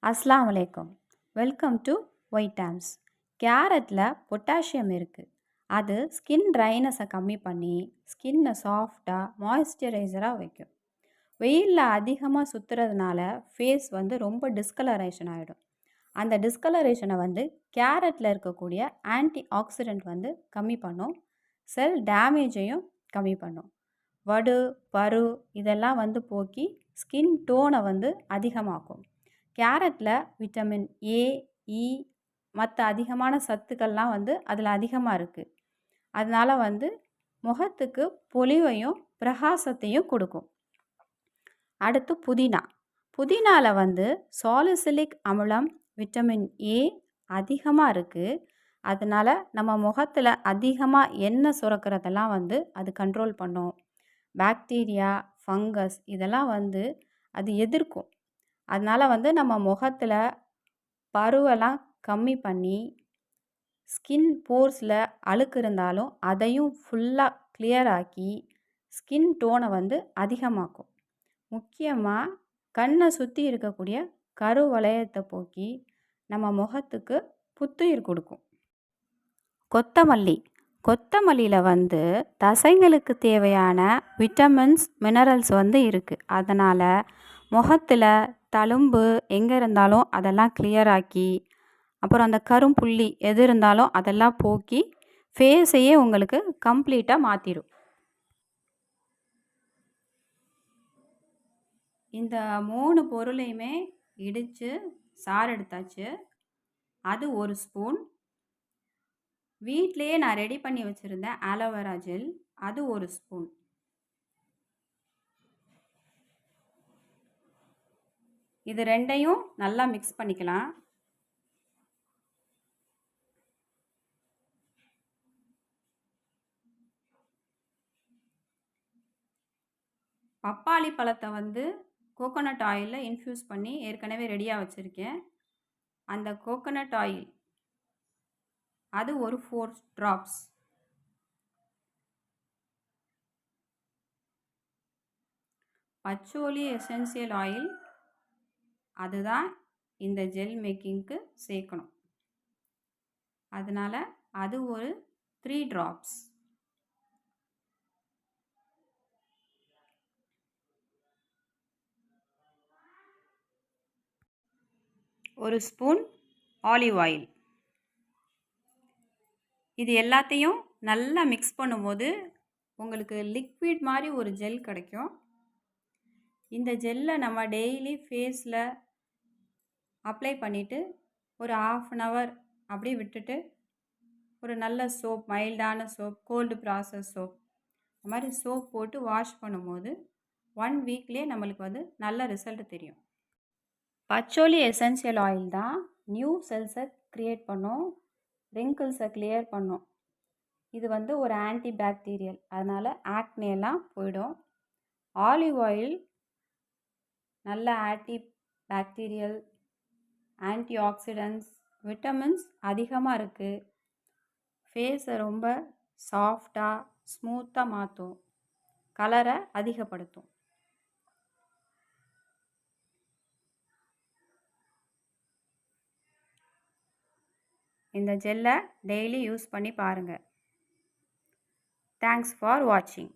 அஸ்ஸலாமு அலைக்கும். Welcome to White Times. கேரட்டில் பொட்டாசியம் இருக்குது. அது ஸ்கின் ட்ரைனஸை கம்மி பண்ணி ஸ்கின்னை சாஃப்டாக மாய்ஸ்சரைசராக வைக்கும். வெயிலில் அதிகமாக சுற்றுறதுனால ஃபேஸ் ரொம்ப டிஸ்கலரேஷன் ஆகிடும். அந்த டிஸ்கலரேஷனை கேரட்டில் இருக்கக்கூடிய ஆன்டி ஆக்சிடென்ட் கம்மி பண்ணும். செல் டேமேஜையும் கம்மி பண்ணும். வடு பரு இதெல்லாம் போக்கி ஸ்கின் டோனை அதிகமாக்கும். கேரட்டில் விட்டமின் ஏ, இ மற்ற அதிகமான சத்துக்கள்லாம் அதில் அதிகமாக இருக்குது. அதனால் முகத்துக்கு பொலிவையும் பிரகாசத்தையும் கொடுக்கும். அடுத்து புதினா. புதினாவில் சாலிசிலிக் அமிலம், விட்டமின் ஏ அதிகமாக இருக்குது. அதனால் நம்ம முகத்தில் அதிகமாக எண்ணெய் சுரக்கிறதெல்லாம் அது கண்ட்ரோல் பண்ணும். பாக்டீரியா, ஃபங்கஸ் இதெல்லாம் அது எதிர்க்கும். அதனால் நம்ம முகத்தில் பருவெல்லாம் கம்மி பண்ணி ஸ்கின் போர்ஸில் அழுக்கு இருந்தாலும் அதையும் ஃபுல்லாக கிளியர் ஆக்கி ஸ்கின் டோனை அதிகமாக்கும். முக்கியமாக கண்ணை சுற்றி இருக்கக்கூடிய கருவளையத்தை போக்கி நம்ம முகத்துக்கு புத்துயிர் கொடுக்கும். கொத்தமல்லி. கொத்தமல்லியில் தசைகளுக்கு தேவையான விட்டமின்ஸ், மினரல்ஸ் இருக்குது. அதனால் முகத்தில் தழும்பு எங்கே இருந்தாலும் அதெல்லாம் கிளியர் ஆக்கி, அப்புறம் அந்த கரும்புள்ளி எது இருந்தாலும் அதெல்லாம் போக்கி ஃபேஸையே உங்களுக்கு கம்ப்ளீட்டாக மாற்றிடும். இந்த 3 பொருளையுமே இடித்து சாறு எடுத்தாச்சு. அது 1 ஸ்பூன். வீட்டிலையே நான் ரெடி பண்ணி வச்சுருந்தேன் ஆலோவேரா ஜெல், அது 1 ஸ்பூன். இது ரெண்டையும் நல்லா மிக்ஸ் பண்ணிக்கலாம். பப்பாளி பழத்தை கோகோனட் ஆயிலில் இன்ஃப்யூஸ் பண்ணி ஏற்கனவே ரெடியாக வச்சுருக்கேன். அந்த கோகோனட் ஆயில் அது ஒரு 4 ட்ராப்ஸ். பச்சோலி எசென்சியல் ஆயில் அதுதான் இந்த ஜெல் மேக்கிங்க்கு சேர்க்கணும். அதனால் அது ஒரு 3 ட்ராப்ஸ். ஒரு ஸ்பூன் ஆலிவ் ஆயில். இது எல்லாத்தையும் நல்லா மிக்ஸ் பண்ணும்போது உங்களுக்கு லிக்விட் மாதிரி ஒரு ஜெல் கிடைக்கும். இந்த ஜெல்லை நம்ம டெய்லி ஃபேஸில் அப்ளை பண்ணிவிட்டு ஒரு 1/2 அன் ஹவர் அப்படியே விட்டுட்டு ஒரு நல்ல சோப், மைல்டான சோப், கோல்டு ப்ராசஸ் சோப், இந்த மாதிரி சோப் போட்டு வாஷ் பண்ணும்போது 1 வீக்லேயே நம்மளுக்கு நல்ல ரிசல்ட் தெரியும். பச்சோலி எசென்சியல் ஆயில் தான் நியூ செல்ஸை க்ரியேட் பண்ணும், ரிங்கிள்ஸை கிளியர் பண்ணும். இது ஒரு ஆன்டி பாக்டீரியல், அதனால் ஆக்னேலாம் போயிடும். ஆலிவ் ஆயில் நல்ல anti bacterial, anti oxidants, vitamins அதிகமாக இருக்குது. ஃபேஸை ரொம்ப சாஃப்டாக ஸ்மூத்தாக மாற்றும், கலரை அதிகப்படுத்தும். இந்த ஜெல்லை டெய்லி யூஸ் பண்ணி பாருங்கள். தேங்க்ஸ் ஃபார் வாட்சிங்.